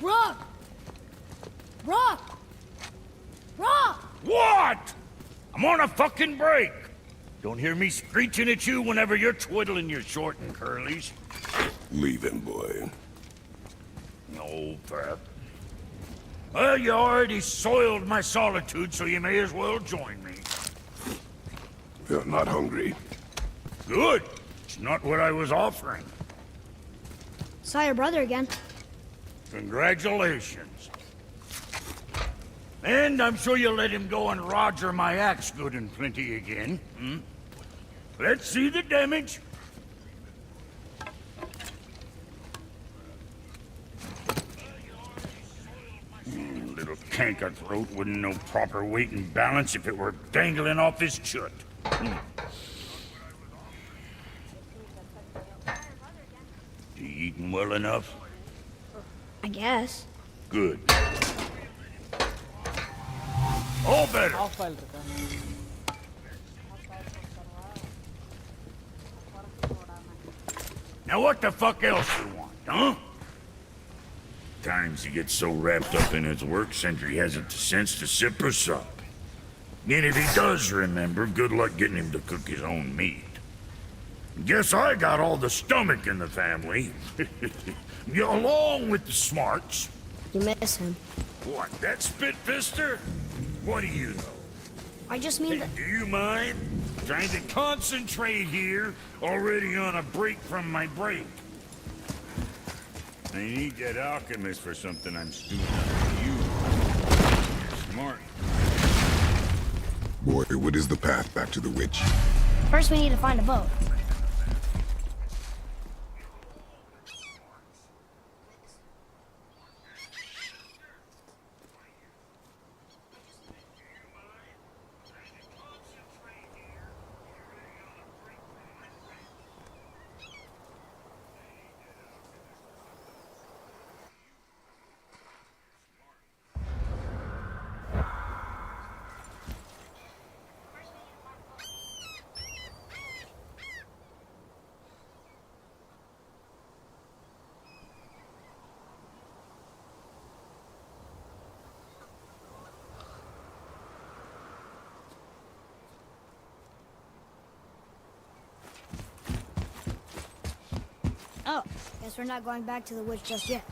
Rock! Rock! Rock! What? I'm on a fucking break. Don't hear me screeching at you whenever you're twiddling your short and curlies. Leave him, boy. No, Pep. Well, you already soiled my solitude, so you may as well join me. You're not hungry. Good. It's not what I was offering. Saw your brother again. Congratulations. And I'm sure you'll let him go and roger my axe good and plenty again. Hmm? Let's see the damage. Little canker throat wouldn't know proper weight and balance if it were dangling off his chut. You eating well enough? I guess. Good. All better. Now what the fuck else you want, huh? Times he gets so wrapped up in his work, Sentry hasn't the sense to sip or sup. And if he does remember, good luck getting him to cook his own meat. Guess I got all the stomach in the family. Along with the smarts. You miss him. What, that spit-fister? What do you know? I just mean that... Do you mind? Trying to concentrate here, already on a break from my break. I need that alchemist for something I'm stewing on you. You're smart. Boy, what is the path back to the witch? First we need to find a boat. Oh, guess we're not going back to the witch just yet.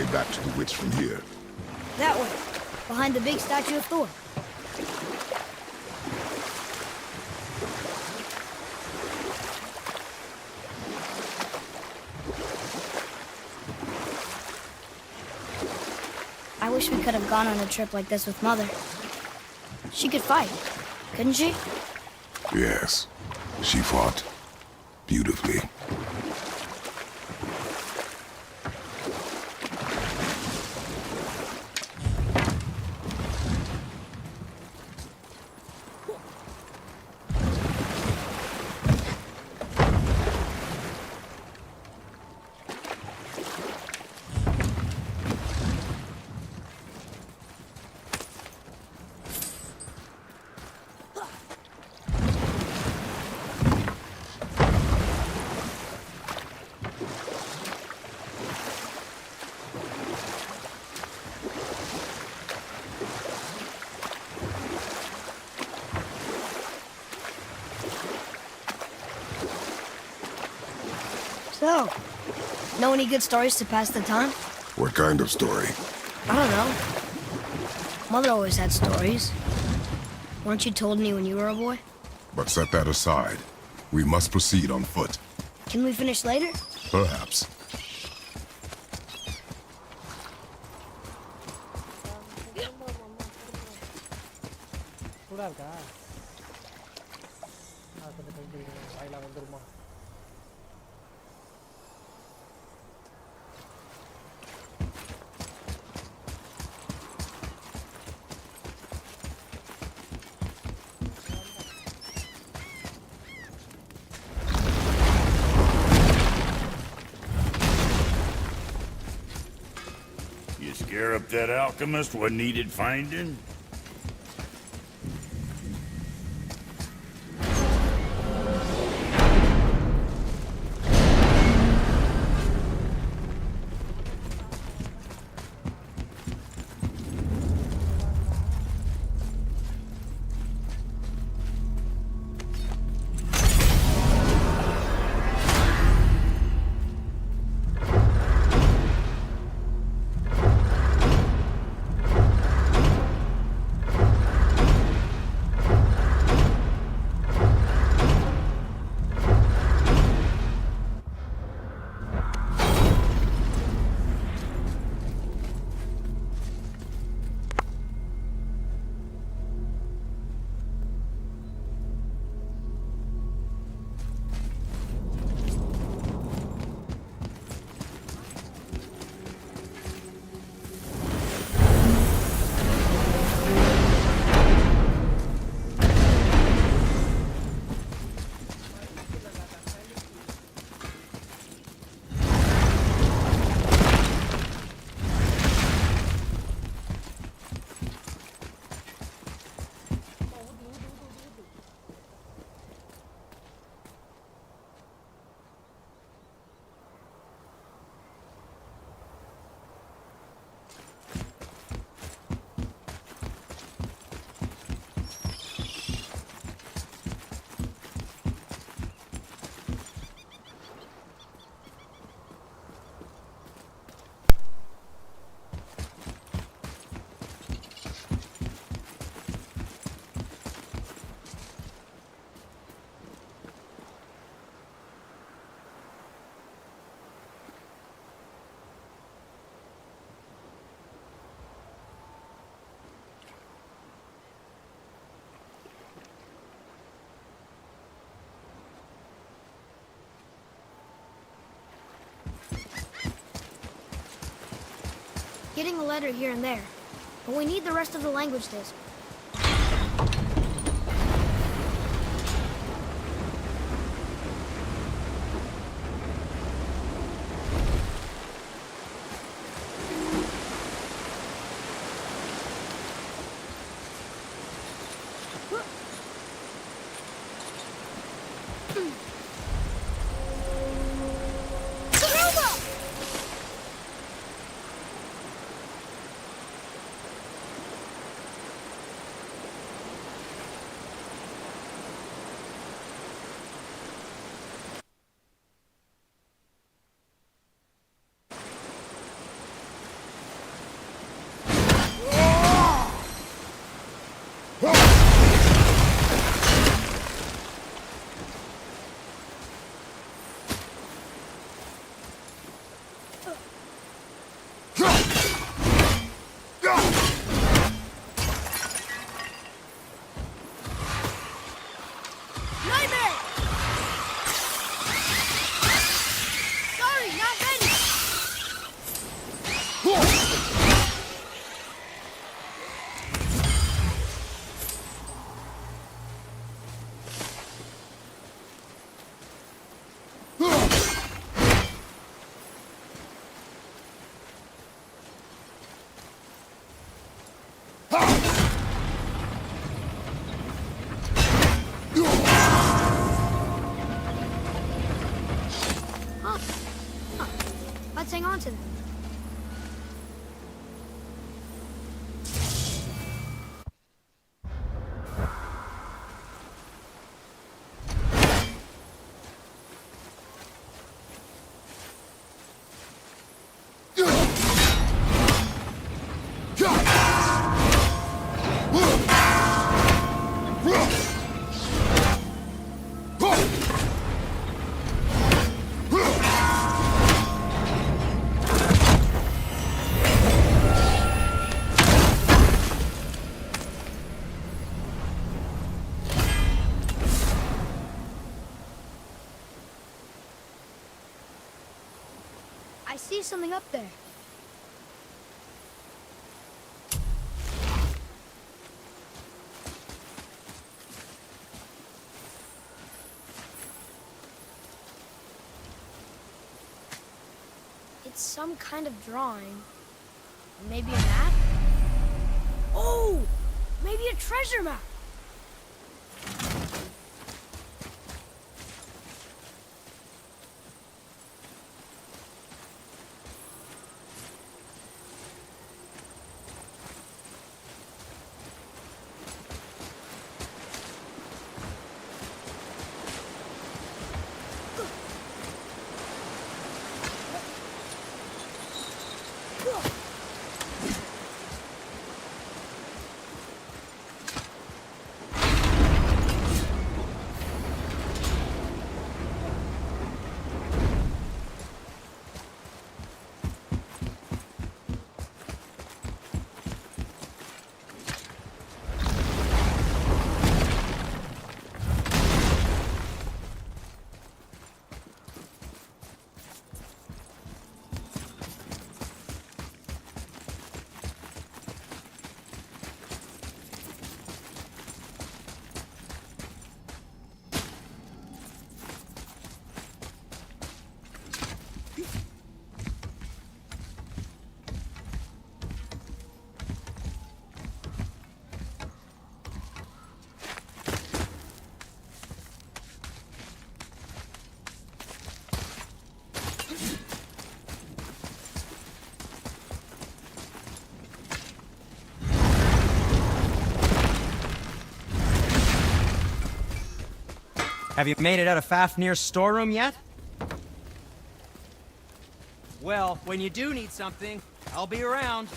way back to the witch from here? That way, behind the big statue of Thor. I wish we could have gone on a trip like this with Mother. She could fight, couldn't she? Yes. She fought beautifully. So, know any good stories to pass the time? What kind of story? I don't know. Mother always had stories. Weren't you told any when you were a boy? But set that aside. We must proceed on foot. Can we finish later? Perhaps. சூடா இருக்கா கொஞ்சம் கை வாயில வந்துருமா You scare up that alchemist what needed finding? Getting a letter here and there, but we need the rest of the language disc. hang on to them. I see something up there. It's some kind of drawing. Maybe a map? Oh! Maybe a treasure map! Have you made it out of Fafnir's storeroom yet? Well, when you do need something, I'll be around.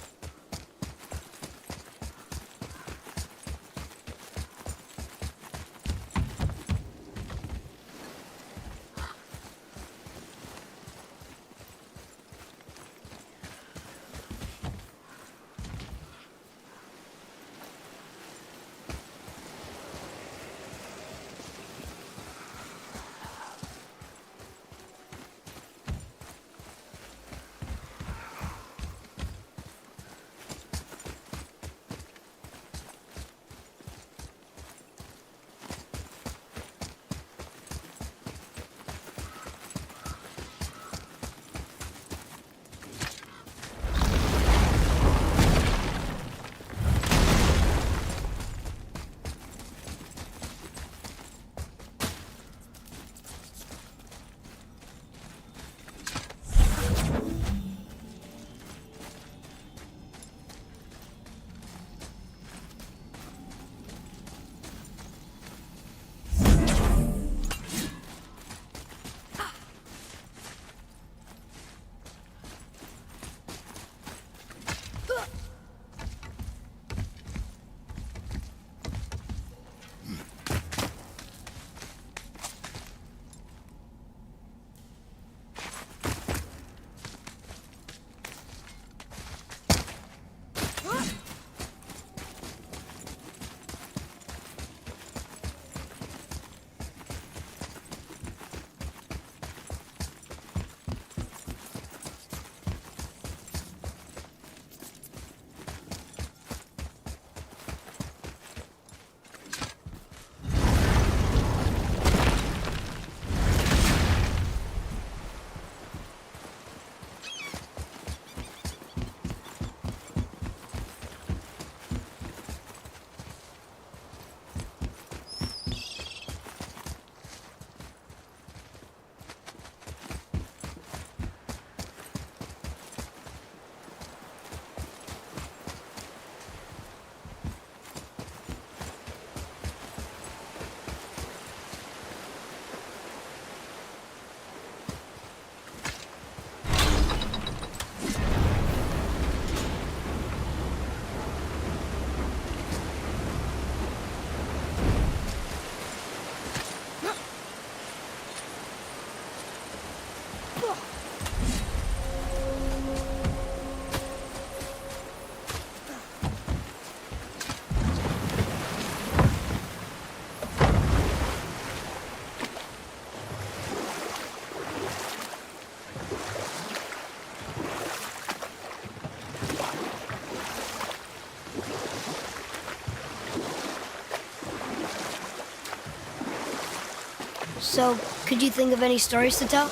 So, could you think of any stories to tell?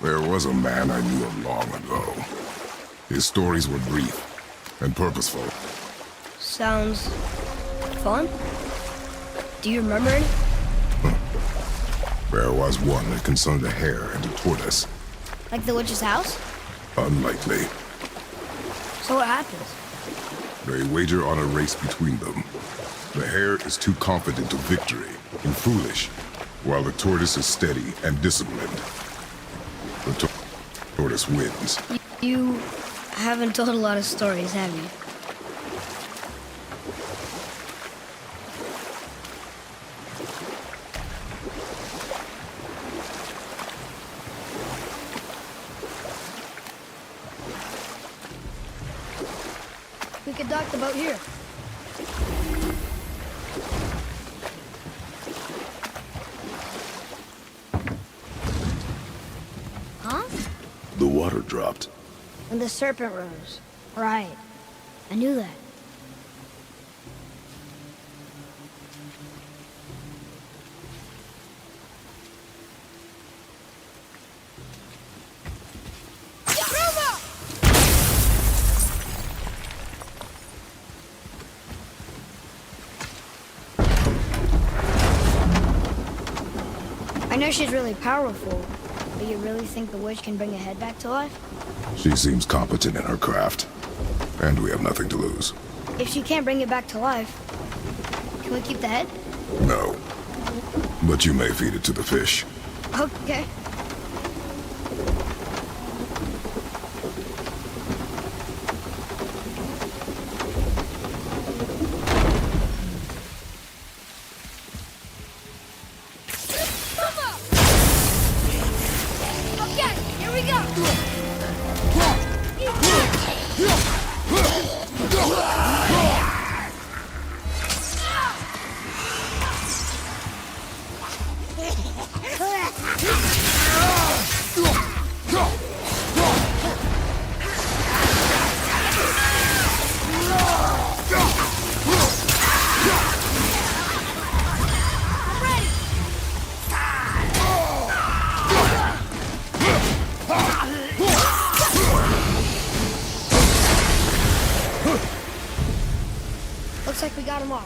There was a man I knew of long ago. His stories were brief and purposeful. Sounds fun. Do you remember any? There was one that concerned a hare and a tortoise. Like the witch's house? Unlikely. So what happens? They wager on a race between them. The hare is too confident of victory and foolish, while the tortoise is steady and disciplined. The tortoise wins. You haven't told a lot of stories, have you? We could dock the boat here. Huh? The water dropped. When the serpent rose. Right. I knew that. I know she's really powerful, but you really think the witch can bring a head back to life? She seems competent in her craft, and we have nothing to lose. If she can't bring it back to life, can we keep the head? No. But you may feed it to the fish. Okay. Okay, here we go. Looks like we got them all.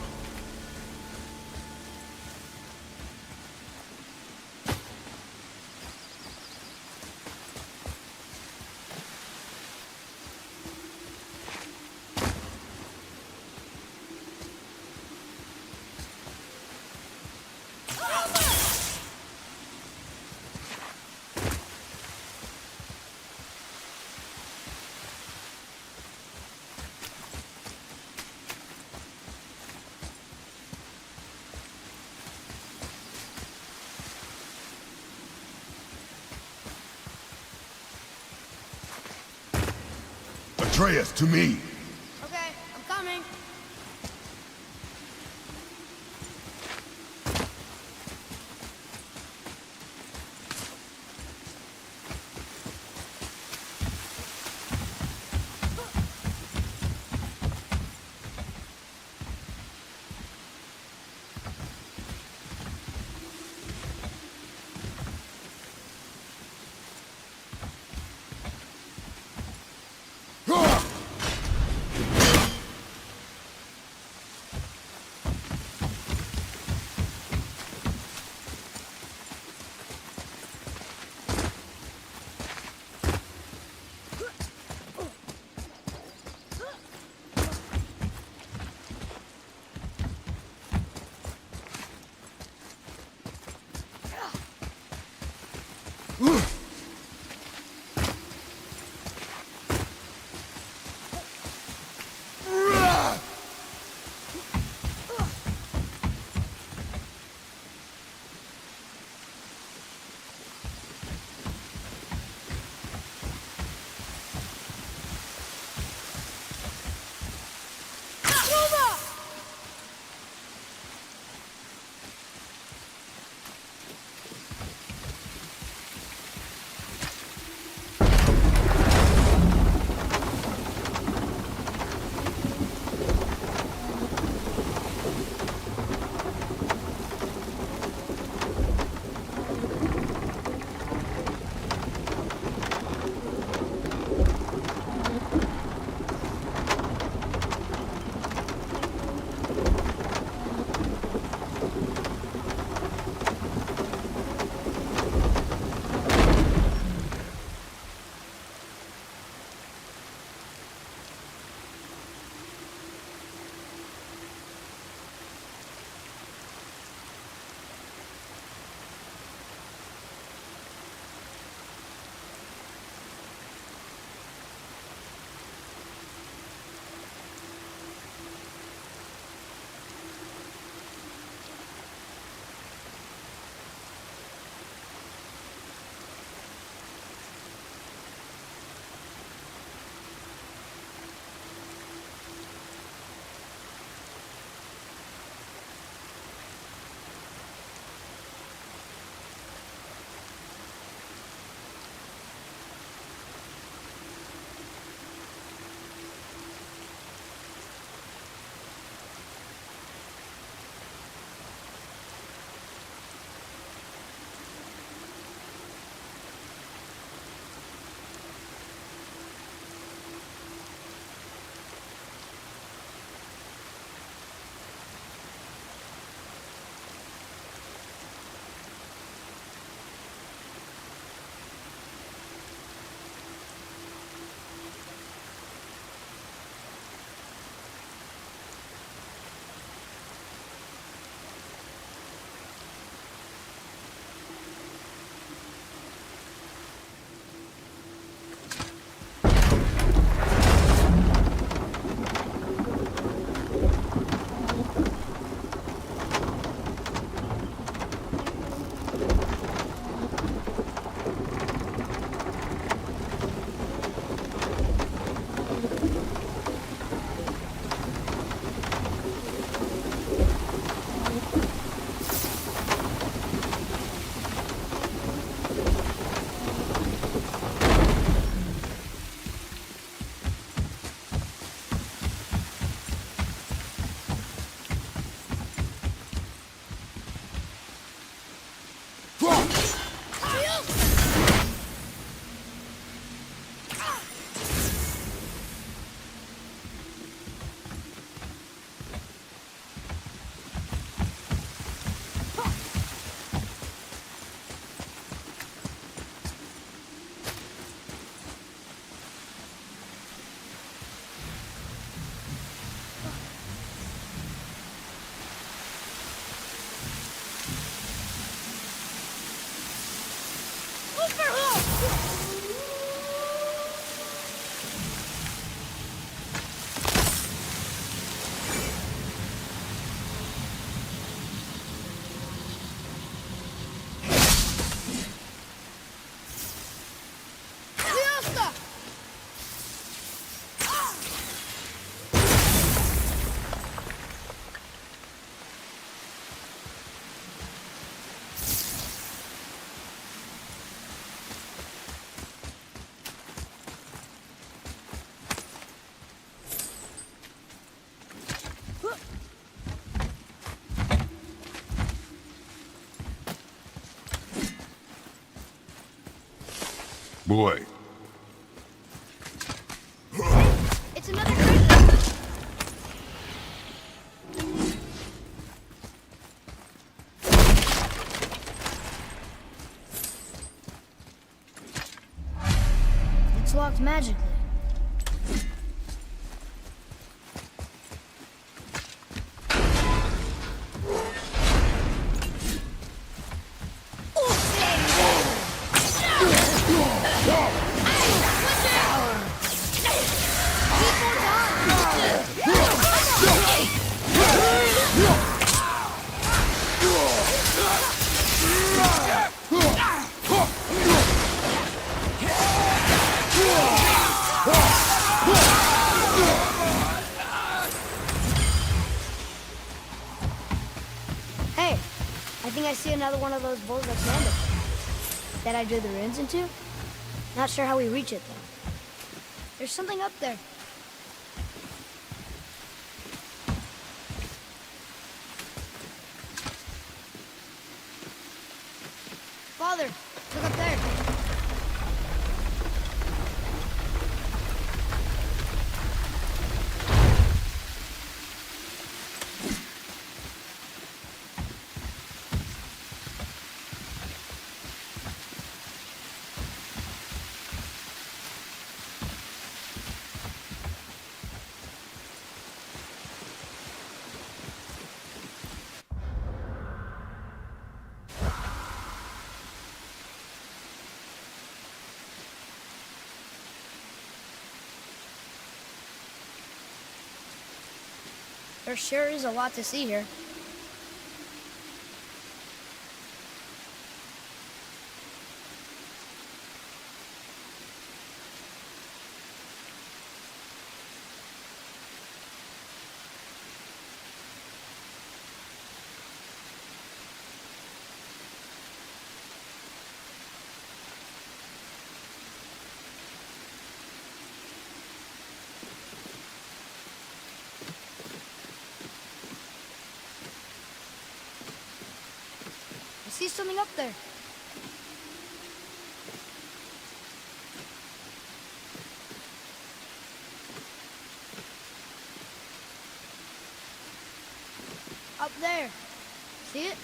Atreus, to me! Okay, I'm coming. Boy, It's another creature. It's locked magically. Hey, I think I see another one of those bowls like Manda that I drew the runes into. Not sure how we reach it though. There's something up there. Father, look up there. There sure is a lot to see here. I see something up there. Up there. See it?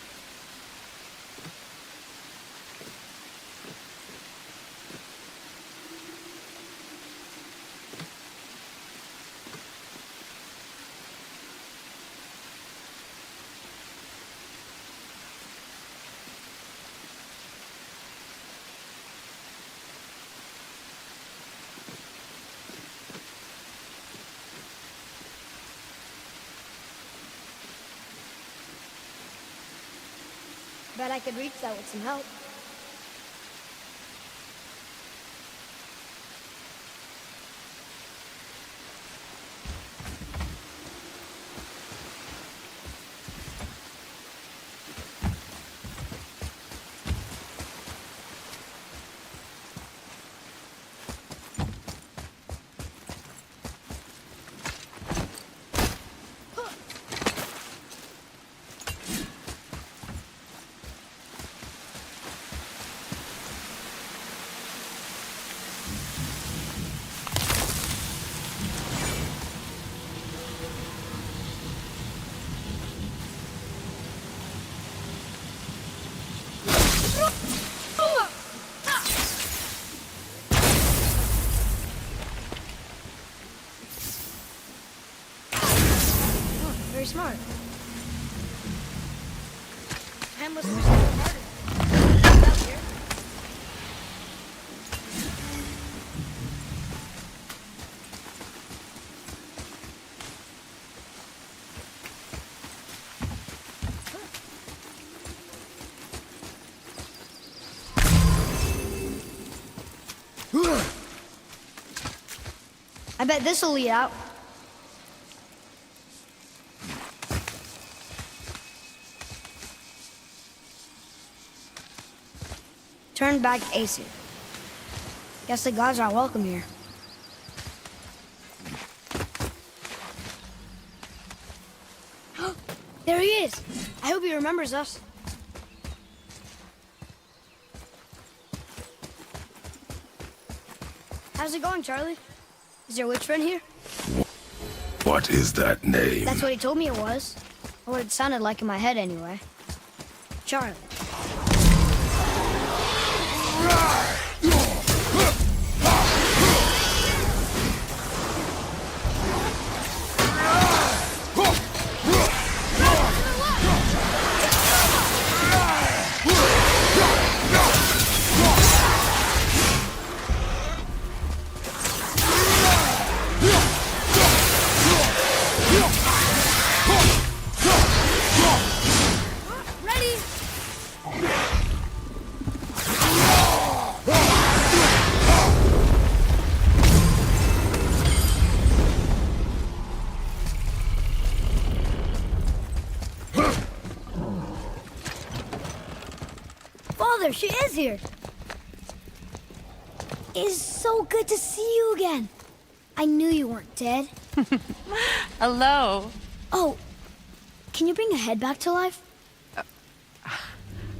Bet I could reach that with some help. Very smart. I must have harder. Out here. I bet this'll lead out. Turn back Aesir. Guess the gods are welcome here. There he is! I hope he remembers us. How's it going, Charlie? Is your witch friend here? What is that name? That's what he told me it was. Or what it sounded like in my head, anyway. Charlie. Ready? Father, she is here. It's so good to see you again. I knew you weren't dead. Hello. Oh, can you bring a head back to life?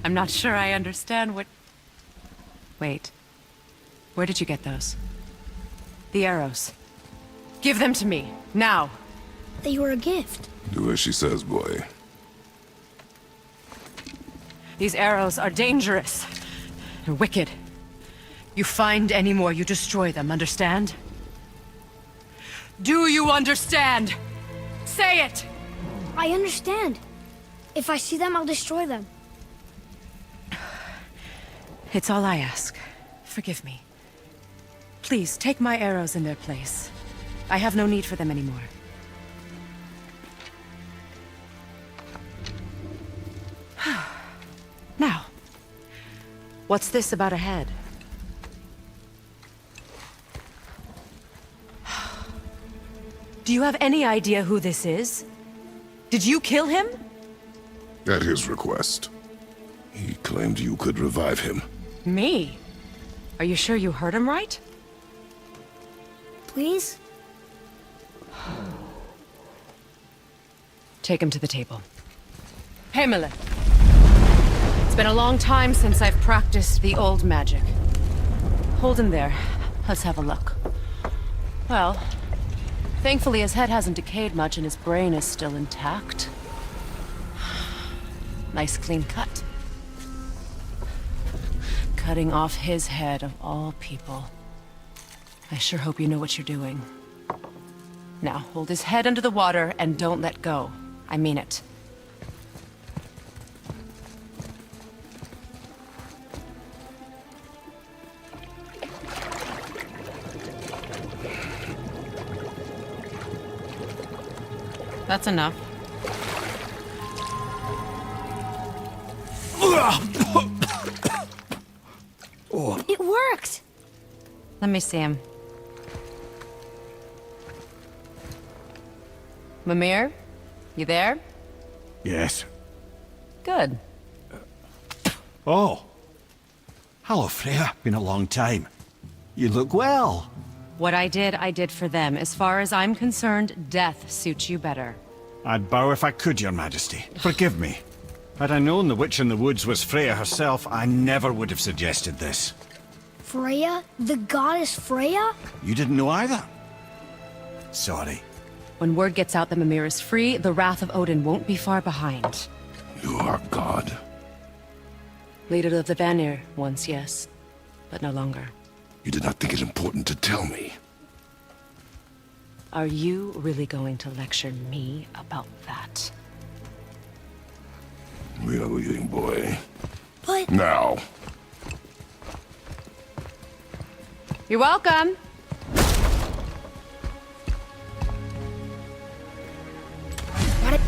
I'm not sure I understand what... Wait. Where did you get those? The arrows. Give them to me, now. They were a gift. Do as she says, boy. These arrows are dangerous. They're wicked. You find any more, you destroy them, understand? Do you understand? Say it! I understand. If I see them, I'll destroy them. It's all I ask. Forgive me. Please, take my arrows in their place. I have no need for them anymore. Now, what's this about a head? Do you have any idea who this is? Did you kill him? At his request. He claimed you could revive him. Me? Are you sure you heard him right? Please? Take him to the table. Himmler. It's been a long time since I've practiced the old magic. Hold him there. Let's have a look. Well, thankfully his head hasn't decayed much and his brain is still intact. Nice clean cut. Cutting off his head of all people. I sure hope you know what you're doing. Now, hold his head under the water and don't let go. I mean it. That's enough. It worked! Let me see him. Mimir? You there? Yes. Good. Oh. Hello, Freya. Been a long time. You look well. What I did for them. As far as I'm concerned, death suits you better. I'd bow if I could, Your Majesty. Forgive me. Had I known the witch in the woods was Freya herself, I never would have suggested this. Freya? The goddess Freya? You didn't know either? Sorry. When word gets out that Mimir is free, the wrath of Odin won't be far behind. You are God. Leader of the Vanir, once, yes. But no longer. You did not think it important to tell me. Are you really going to lecture me about that? We are leaving, boy. But... Now. You're welcome! Why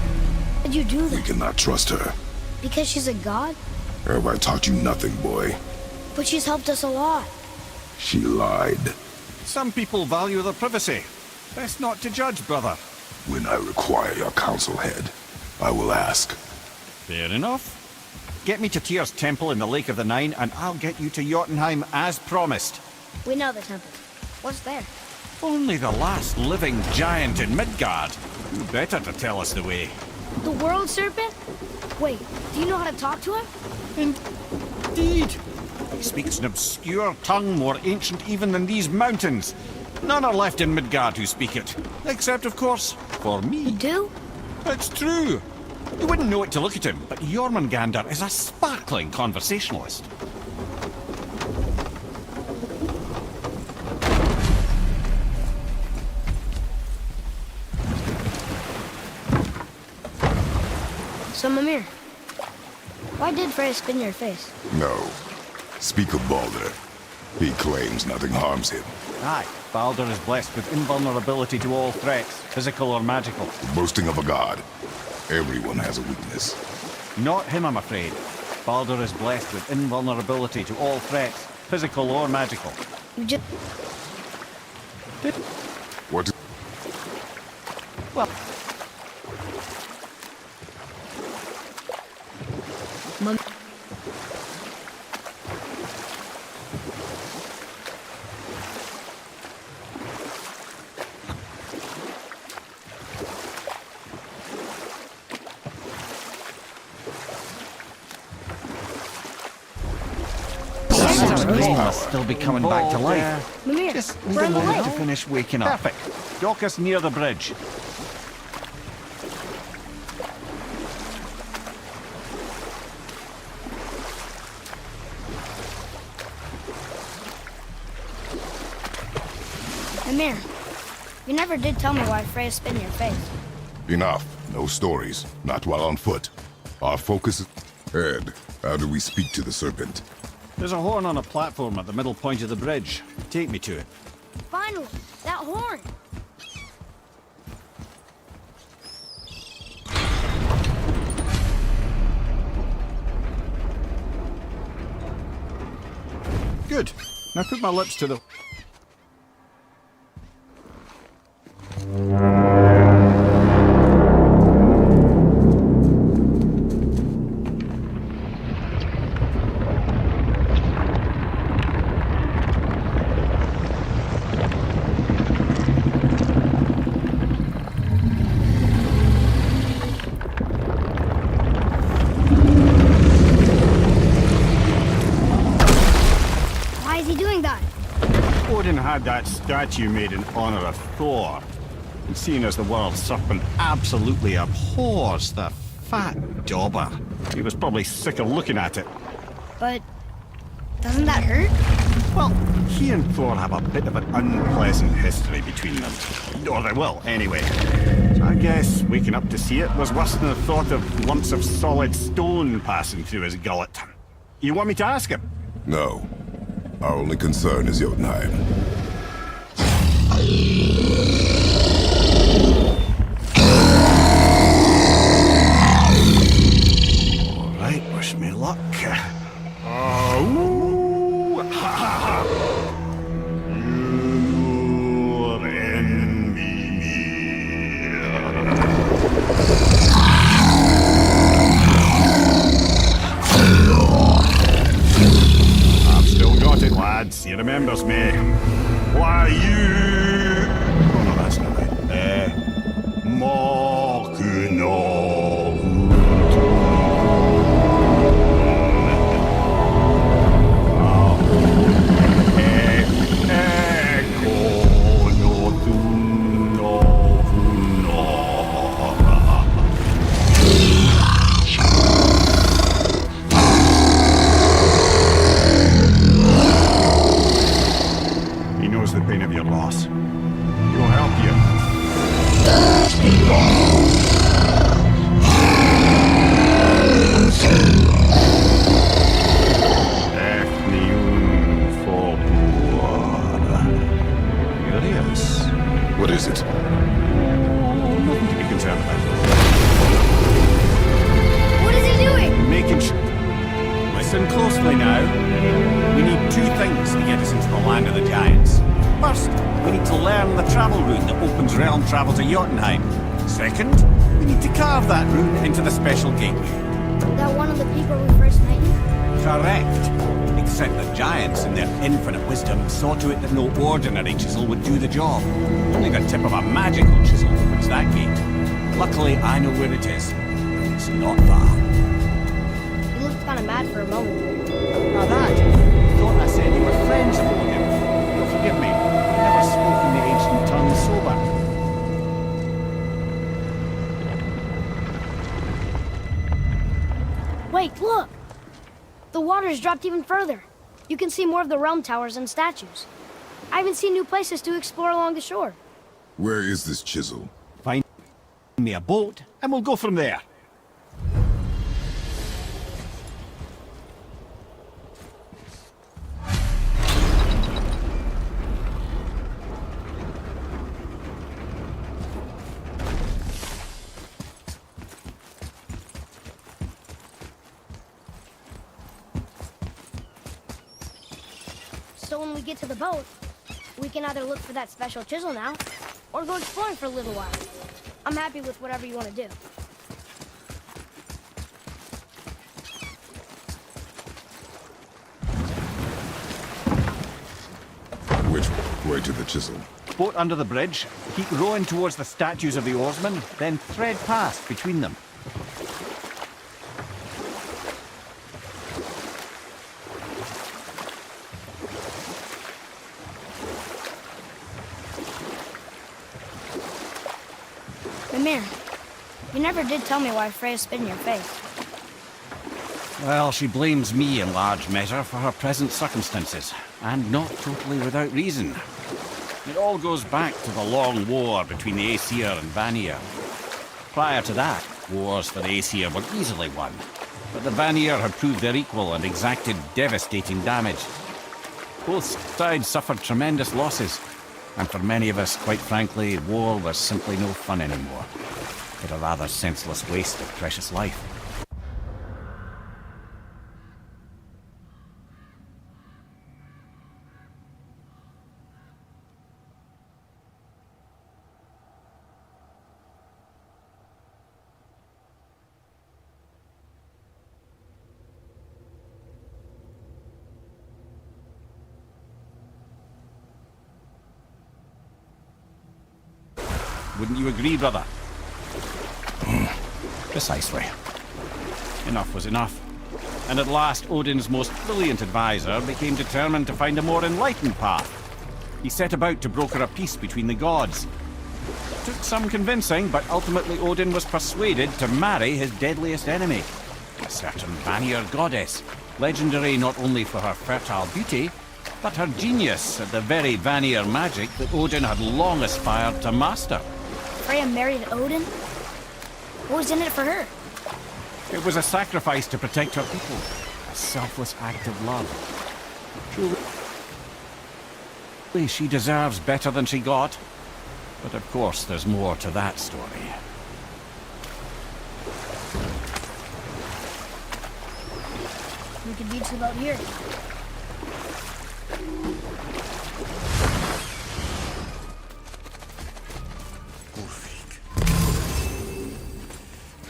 did you do We that? cannot trust her. Because she's a god? Have I taught you nothing, boy? But she's helped us a lot. She lied. Some people value their privacy. Best not to judge, brother. When I require your counsel, Head, I will ask. Fair enough. Get me to Tyr's temple in the Lake of the Nine, and I'll get you to Jotunheim as promised. We know the temple. What's there? Only the last living giant in Midgard. Who better to tell us the way? The World Serpent? Wait, do you know how to talk to him? Indeed. He speaks an obscure tongue more ancient even than these mountains. None are left in Midgard who speak it. Except, of course, for me. You do? It's true. You wouldn't know it to look at him, but Jormungandr is a sparkling conversationalist. So, Mimir, why did Freya spin your face? No. Speak of Baldur. He claims nothing harms him. Aye, Baldur is blessed with invulnerability to all threats, physical or magical. Boasting of a god. Everyone has a weakness. Not him, I'm afraid. Baldur is blessed with invulnerability to all threats, physical or magical. You just... What? Well, Mum... must still be coming back to life. Mimir, Just we're need a on the moment lake. to finish waking up. Perfect. Dock us near the bridge. Mimir, you never did tell me why Freya spin your face. Enough. No stories. Not while on foot. Our focus is... Ed, how do we speak to the serpent? There's a horn on a platform at the middle point of the bridge. Take me to it. Finally, that horn! Good. Now put my lips to the... Why is he doing that? Odin had that statue made in honor of Thor. And seeing as the world serpent absolutely abhors the fat dauber, he was probably sick of looking at it. But... doesn't that hurt? Well, he and Thor have a bit of an unpleasant history between them. Or they will, anyway. So I guess waking up to see it was worse than the thought of lumps of solid stone passing through his gullet. You want me to ask him? No. Our only concern is Jotunheim. All right, wish me luck. Oh, ha ha ha! You're in me. I've still got it, lads. He remembers me. Why you? Oh no, that's not it. He knows the pain of your loss. He'll help you. Here he is. What is it? Nothing to be concerned about. What is he doing? Making sure. Listen closely now. We need two things to get us into the land of the giants. First, we need to learn the travel rune that opens realm travel to Jotunheim. Second, we need to carve that rune into the special gateway. That one of the people we first met you? Correct. Except the giants, in their infinite wisdom, saw to it that no ordinary chisel would do the job. Only the tip of a magical chisel opens that gate. Luckily, I know where it is. It's not far. You looked kind of mad for a moment. Now that, thought I said you were friends of Odin. But forgive me, I never spoke in the ancient tongue sober. Wait, look! The water's dropped even further. You can see more of the realm towers and statues. I even see new places to explore along the shore. Where is this chisel? Find me a boat, and we'll go from there. So when we get to the boat, we can either look for that special chisel now, or go exploring for a little while. I'm happy with whatever you want to do. Which way to the chisel? Boat under the bridge, keep rowing towards the statues of the oarsmen, then thread past between them. Mimir, you never did tell me why Freya spit in your face. Well, she blames me in large measure for her present circumstances, and not totally without reason. It all goes back to the long war between the Aesir and Vanir. Prior to that, wars for the Aesir were easily won, but the Vanir had proved their equal and exacted devastating damage. Both sides suffered tremendous losses, and for many of us, quite frankly, war was simply no fun anymore, but a rather senseless waste of precious life. Wouldn't you agree, brother? Precisely. Enough was enough. And at last, Odin's most brilliant advisor became determined to find a more enlightened path. He set about to broker a peace between the gods. Took some convincing, but ultimately Odin was persuaded to marry his deadliest enemy, a certain Vanir goddess, legendary not only for her fertile beauty, but her genius at the very Vanir magic that Odin had long aspired to master. Freya married Odin? What was in it for her? It was a sacrifice to protect her people, a selfless act of love. Truly, she deserves better than she got. But of course, there's more to that story. We could beach the boat here.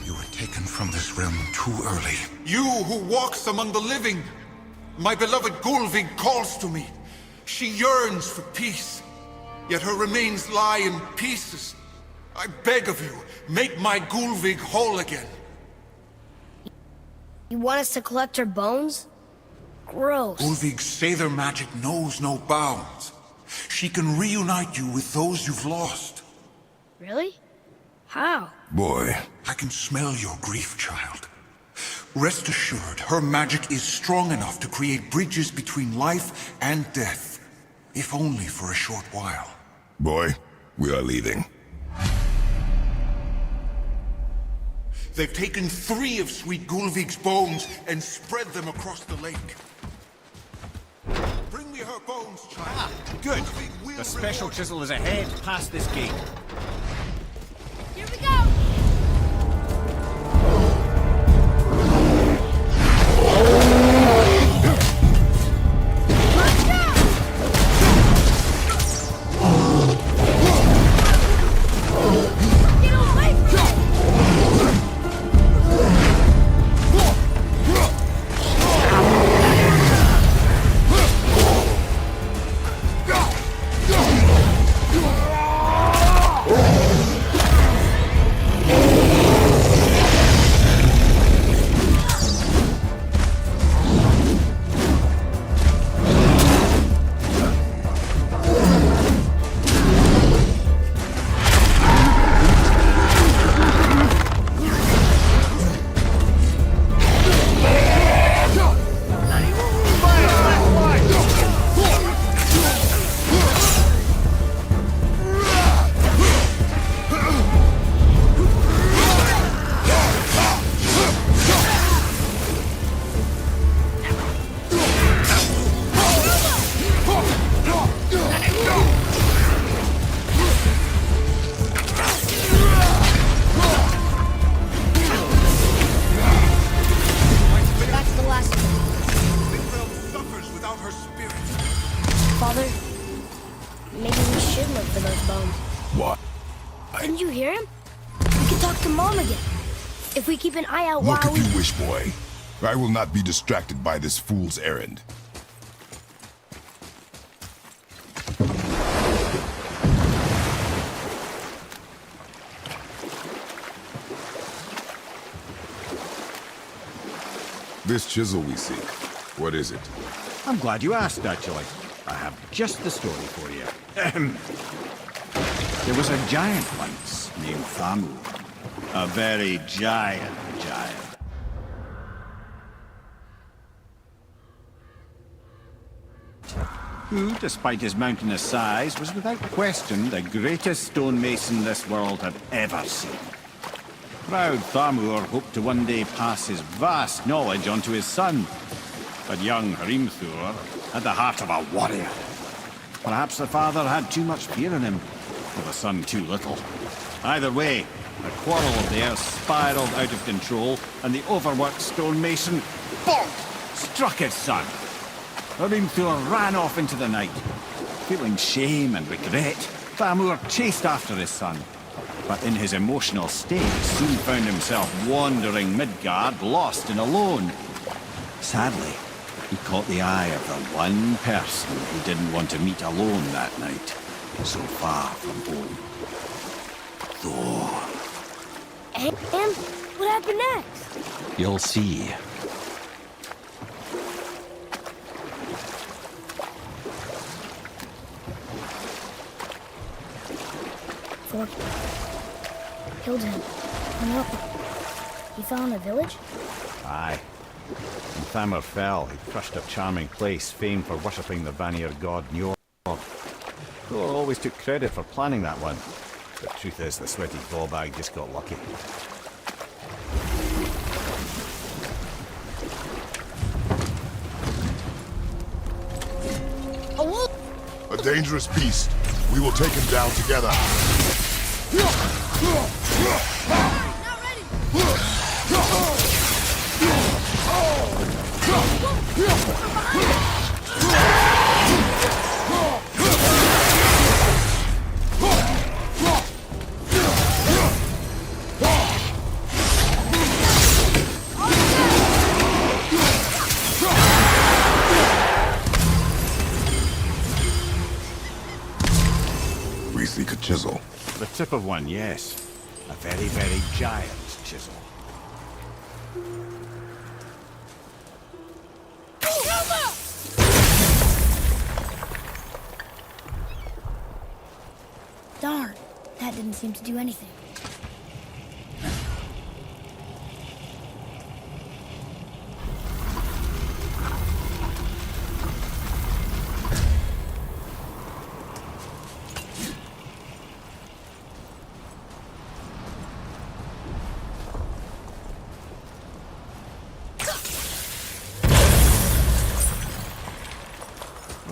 You were taken from this realm too early. You who walks among the living! My beloved Gulvig calls to me. She yearns for peace, yet her remains lie in pieces. I beg of you, make my Gulvig whole again. You want us to collect her bones? Gross. Gulvig's Sather magic knows no bounds. She can reunite you with those you've lost. Really? How? Boy, I can smell your grief, child. Rest assured, her magic is strong enough to create bridges between life and death, if only for a short while. boy, we are leaving. They've taken 3 of Sweet Gulvig's bones and spread them across the lake. Bring me her bones, child. Good. Gulvig will The special reward you. chisel is ahead, past this gate. Here we go! Let's go! Maybe we should look for those bones. What? Didn't you hear him? We can talk to Mom again. If we keep an eye out Look while if you wish, boy. I will not be distracted by this fool's errand. This chisel we seek, what is it? I'm glad you asked, actually. I have just the story for you. Ahem. There was a giant once named Thamur. A very giant. Who, despite his mountainous size, was without question the greatest stonemason this world had ever seen. Proud Thamur hoped to one day pass his vast knowledge on to his son. But young Hrimthur had the heart of a warrior. Perhaps the father had too much fear in him, or the son too little. Either way, the quarrel of theirs spiraled out of control, and the overworked stonemason, bonk, struck his son. Hrimthur ran off into the night. Feeling shame and regret, Thamur chased after his son. But in his emotional state, soon found himself wandering Midgard, lost and alone. Sadly, he caught the eye of the one person he didn't want to meet alone that night, so far from home. Thor. And what happened next? You'll see. Thor killed him. No. He fell in a village? Aye. When Thamur fell, he crushed a charming place famed for worshipping the Vanir god Njord. Thor always took credit for planning that one. The truth is, the sweaty ballbag just got lucky. A wolf! A dangerous beast. We will take him down together. We seek a chisel. The tip of one, yes. A very, very giant chisel. Darn, that didn't seem to do anything.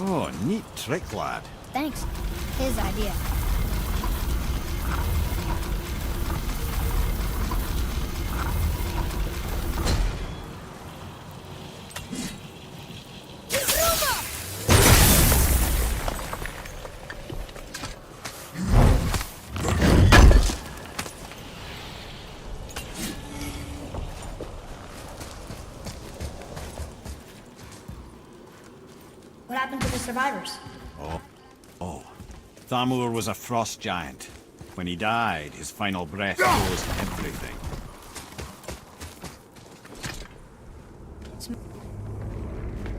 Oh, neat trick, lad. Thanks. His idea. What happened to the survivors? Oh. Thamur was a frost giant. When he died, his final breath closed everything.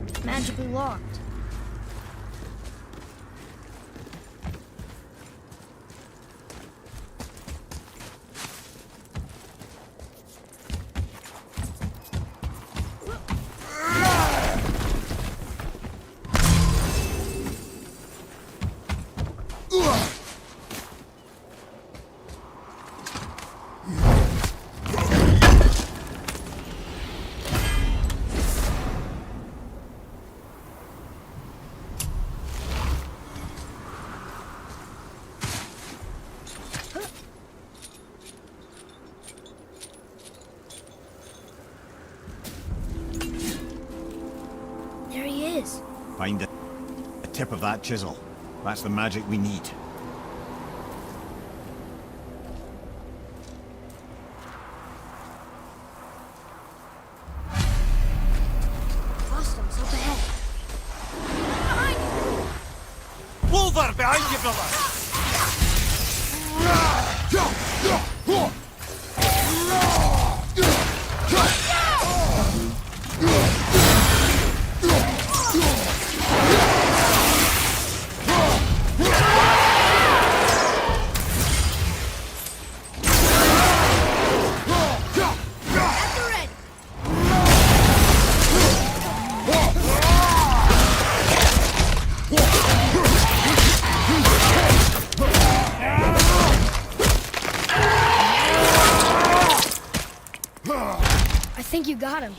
It's magically locked. Find the tip of that chisel. That's the magic we need. Customs up ahead. Wolver behind you, brother! At the ready. I think you got him.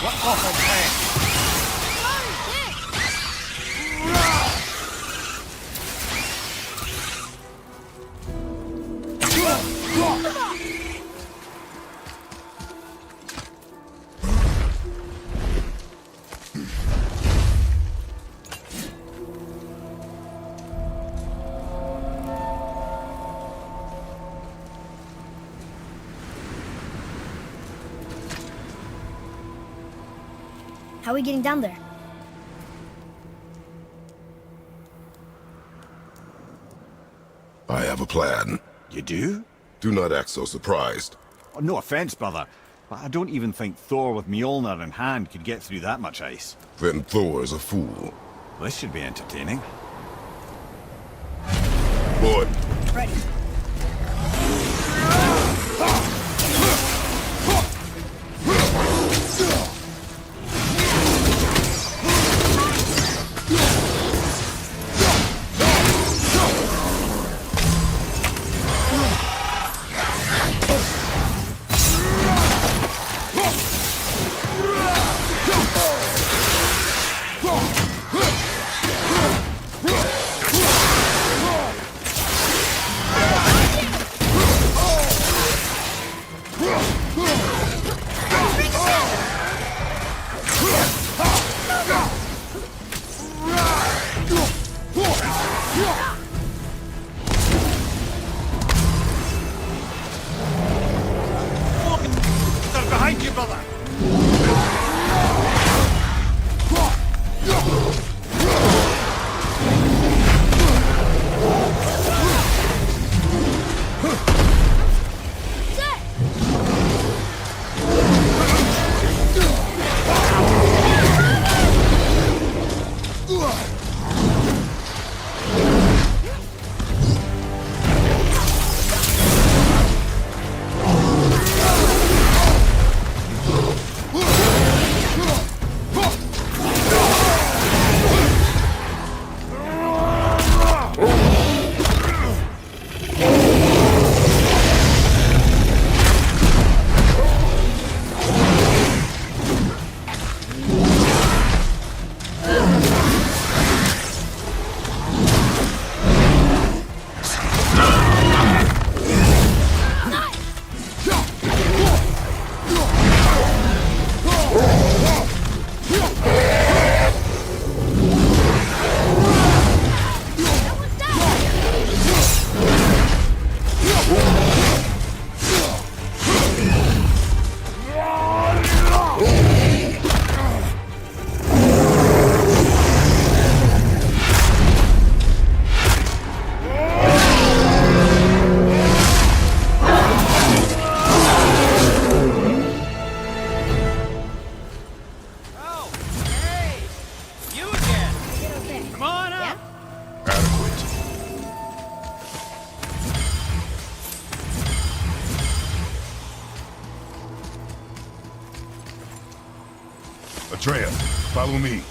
What awful plan! How are we getting down there? I have a plan. You do? Do not act so surprised. Oh, no offense, brother, but I don't even think Thor with Mjolnir in hand could get through that much ice. Then Thor is a fool. This should be entertaining. Boy, Ready. They're behind you, brother! Atreya, follow me.